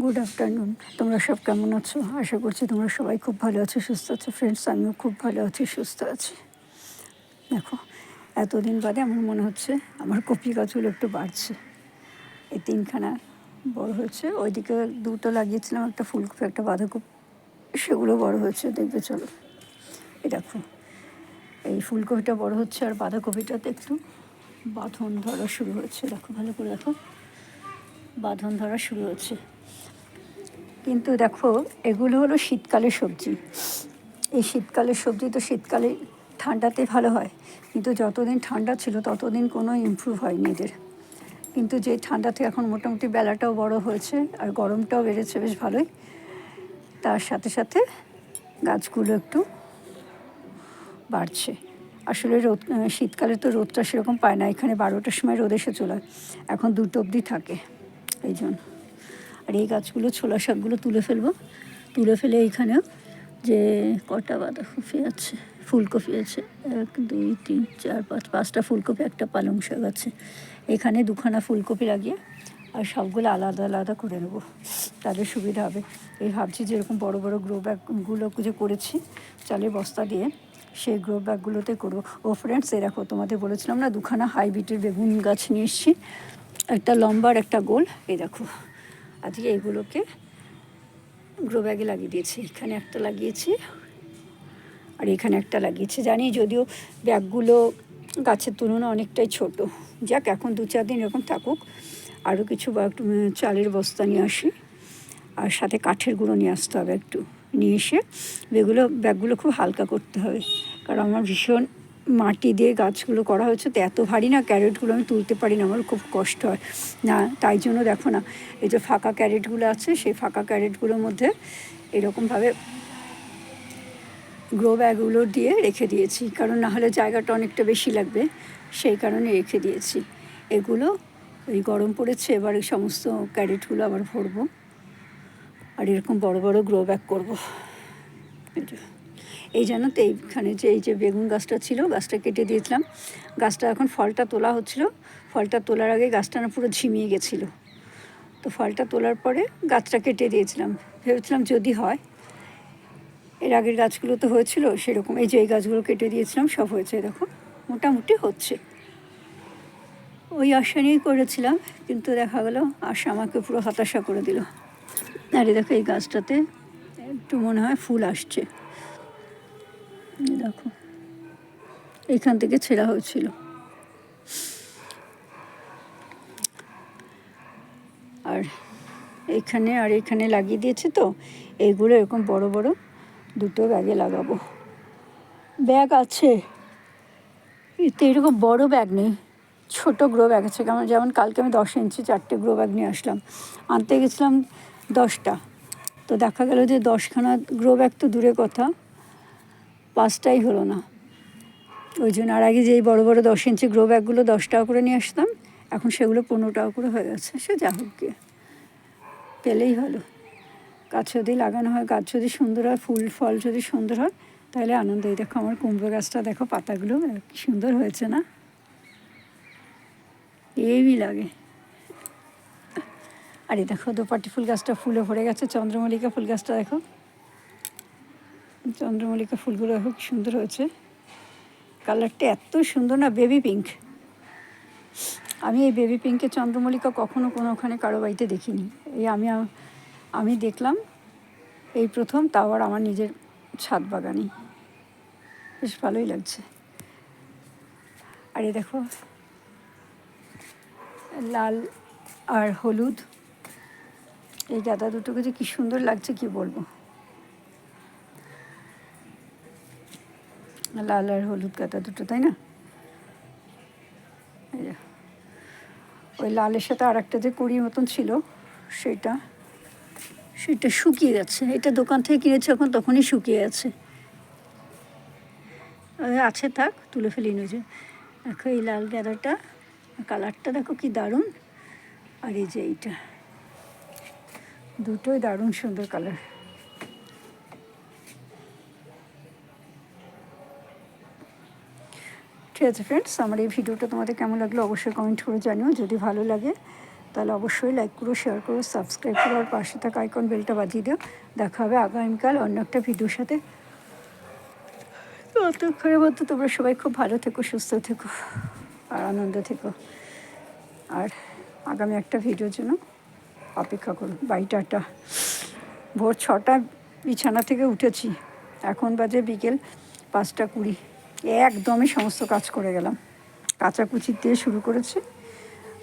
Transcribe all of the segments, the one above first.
Good afternoon. তোমরা সব কেমন আছো? আশা করছি তোমরা সবাই খুব ভালো আছো, সুস্থ আছো। ফ্রেন্ডস, আমিও খুব ভালো আছি, সুস্থ আছি। দেখো, এতদিন বাদে আমার মনে হচ্ছে আমার কপি গাছগুলো একটু বাড়ছে। এই তিনখানা বড় হয়েছে, ওইদিকে দুটো লাগিয়েছিলাম, একটা ফুলকপি একটা বাঁধাকপি, সেগুলো বড় হয়েছে, দেখবে চলো। এই দেখো, এই ফুলকপিটা বড় হচ্ছে আর বাঁধাকপিটাতে একটু বাঁধন ধরা শুরু হয়েছে। দেখো, ভালো করে দেখো, বাঁধন ধরা শুরু হচ্ছে। কিন্তু দেখো, এগুলো হলো শীতকালের সবজি। এই শীতকালের সবজি তো শীতকালে ঠান্ডাতে ভালো হয়, কিন্তু যতদিন ঠান্ডা ছিল ততদিন কোনো ইমপ্রুভ হয়নি এদের। কিন্তু যে ঠান্ডা থেকে এখন মোটামুটি বেলাটাও বড় হয়েছে আর গরমটাও বেড়েছে বেশ ভালোই, তার সাথে সাথে গাছগুলো একটু বাড়ছে। আসলে রোদ, শীতকালে তো রোদটা সেরকম পায় না, এখানে 12টার সময় রোদ এসে চলে, এখন 2টো অবধি থাকে, এই জন্য। আর এই গাছগুলো ছোলা শাকগুলো তুলে ফেলবো, তুলে ফেলে এইখানেও যে কটা বাঁধাকপি আছে, ফুলকপি আছে, 1 2 3 4 5, 5টা ফুলকপি, একটা পালং শাক আছে। এখানে 2খানা ফুলকপি লাগিয়ে আর সবগুলো আলাদা আলাদা করে নেবো, তাদের সুবিধা হবে। এই ভাবছি যেরকম বড় বড় গ্রো ব্যাগগুলো যে করেছি চালের বস্তা দিয়ে, সেই গ্রো ব্যাগগুলোতে করবো। ও ফ্রেন্ডস, এ দেখো, তোমাদের বলেছিলাম না 2খানা হাইব্রিডের বেগুন গাছ নিয়ে এসেছি, একটা লম্বা আর একটা গোল। এই দেখো, আজকে এইগুলোকে গ্রো ব্যাগে লাগিয়ে দিয়েছি। এখানে একটা লাগিয়েছি আর এখানে একটা লাগিয়েছি। জানি যদিও ব্যাগগুলো গাছের তুলনায় অনেকটাই ছোট, যাক এখন 2-4 দিন এরকম থাকুক। আরও কিছু চালের বস্তা নিয়ে আসি, আর সাথে কাঠের গুঁড়ো নিয়ে আসতে হবে একটু, নিয়ে এসে ব্যাগগুলো খুব হালকা করতে হবে। কারণ আমার ভীষণ মাটি দিয়ে গাছগুলো করা হয়েছে, তো এত ভারী না, ক্যারেটগুলো আমি তুলতে পারি না, আমার খুব কষ্ট হয় না। তাই জন্য দেখো না, এই যে ফাঁকা ক্যারেটগুলো আছে, সেই ফাঁকা ক্যারেটগুলোর মধ্যে এরকমভাবে গ্রো ব্যাগগুলো দিয়ে রেখে দিয়েছি, কারণ নাহলে জায়গাটা অনেকটা বেশি লাগবে, সেই কারণে রেখে দিয়েছি। এগুলো ওই গরম পড়েছে, এবার এই সমস্ত ক্যারেটগুলো আবার ভরবো আর এরকম বড় বড় গ্রো ব্যাগ করবো। এই জানো তো, এইখানে যে এই যে বেগুন গাছটা ছিল, গাছটা কেটে দিয়েছিলাম। গাছটা এখন ফলটা তোলা হচ্ছিল, ফলটা তোলার আগে গাছটা না পুরো ঝিমিয়ে গেছিলো, তো ফলটা তোলার পরে গাছটা কেটে দিয়েছিলাম। ভেবেছিলাম যদি হয়, এর আগের গাছগুলো তো হয়েছিল সেরকম, এই যে এই গাছগুলো কেটে দিয়েছিলাম, সব হয়েছে, দেখো মোটামুটি হচ্ছে। ওই আশা নিয়েই করেছিলাম, কিন্তু দেখা গেল আশা আমাকে পুরো হতাশা করে দিল। আরে দেখো, এই গাছটাতে একটু মনে হয় ফুল আসছে, দেখো এইখান থেকে ছেঁড়া হয়েছিল। আর এখানে লাগিয়ে দিয়েছি, তো এইগুলো এরকম বড় বড় 2টো ব্যাগে লাগাবো। ব্যাগ আছে, এতে এরকম বড় ব্যাগ নেই, ছোট গ্রো ব্যাগ আছে। যেমন কালকে আমি 10 ইঞ্চি 4টে গ্রো ব্যাগ নিয়ে আসলাম, আনতে গেছিলাম 10টা, তো দেখা গেল যে 10খানা গ্রো ব্যাগ তো দূরের কথা, 5টাই হলো না। ওই জন্য আর আগে যেই বড় বড় 10 ইঞ্চি গ্রো ব্যাগগুলো 10 টাকা করে নিয়ে আসতাম, এখন সেগুলো 15 টাকা করে হয়ে গেছে। সে যা হোক গিয়ে, পেলেই হলো। গাছ যদি লাগানো হয়, গাছ যদি সুন্দর হয়, ফুল ফল যদি সুন্দর হয়, তাহলে আনন্দ। এই দেখো আমার কুমড়ো গাছটা, দেখো পাতাগুলো কি সুন্দর হয়েছে না, এই লাগে। আর এই দেখো দোপাটি ফুল গাছটা ফুলে ভরে গেছে। চন্দ্রমল্লিকা ফুল গাছটা দেখো, চন্দ্রমল্লিকা ফুলগুলো দেখো কি সুন্দর হয়েছে, কালারটা এত সুন্দর না, বেবি পিঙ্ক। আমি এই বেবি পিঙ্কের চন্দ্রমল্লিকা কখনো কোনোখানে কারো বাড়িতে দেখিনি, এই আমি দেখলাম এই প্রথম, তাও আর আমার নিজের ছাদ বাগানে, বেশ ভালোই লাগছে। আর এই দেখো লাল আর হলুদ, এই গাঁদা দুটোকে যে কি সুন্দর লাগছে কি বলবো, লাল আর হলুদ গাঁদা দুটো, তাই না? ওই লালের সাথে আর একটা যে কড়ির মতন ছিল, সেটা শুকিয়ে গেছে। এটা দোকান থেকে কিনেছে, এখন তখনই শুকিয়ে গেছে, আছে থাক, তুলে ফেলি নিজে। দেখো এই লাল গাঁদাটা, কালারটা দেখো কি দারুণ, আর এই যে এইটা, দুটোই দারুণ সুন্দর কালার। ঠিক আছে ফ্রেন্ডস, আমার এই ভিডিওটা তোমাদের কেমন লাগলো অবশ্যই কমেন্ট করে জানিও। যদি ভালো লাগে তাহলে অবশ্যই লাইক করো, শেয়ার করো, সাবস্ক্রাইব করো, আর পাশে থাকা আইকন বেলটা বাজিয়ে দিও। দেখা হবে আগামীকাল অন্য একটা ভিডিওর সাথে। ততক্ষণের মধ্যে তোমরা সবাই খুব ভালো থেকো, সুস্থ থেকো আর আনন্দ থেকো। আর আগামী একটা ভিডিওর জন্য অপেক্ষা করো। Bye, tata. ভোর 6টায় বিছানা থেকে উঠেছি, এখন বাজে বিকেল 5টা 20। একদমই সমস্ত কাজ করে গেলাম। কাচাকুচি দিয়ে শুরু করেছি,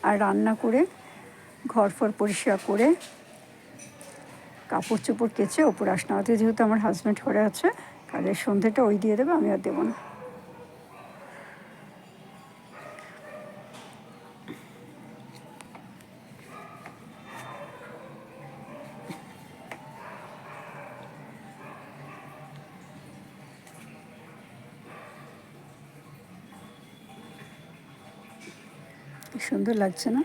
আর রান্না করে ঘর ফর পরিষ্কার করে কাপড় চোপড় কেচে ওপরে আসনা হতে, যেহেতু আমার হাজব্যান্ড ঘরে আছে, কাজের সন্ধ্যেটা ওই দিয়ে দেবে, আমি আর দেবো না। সুন্দর লাগছে না?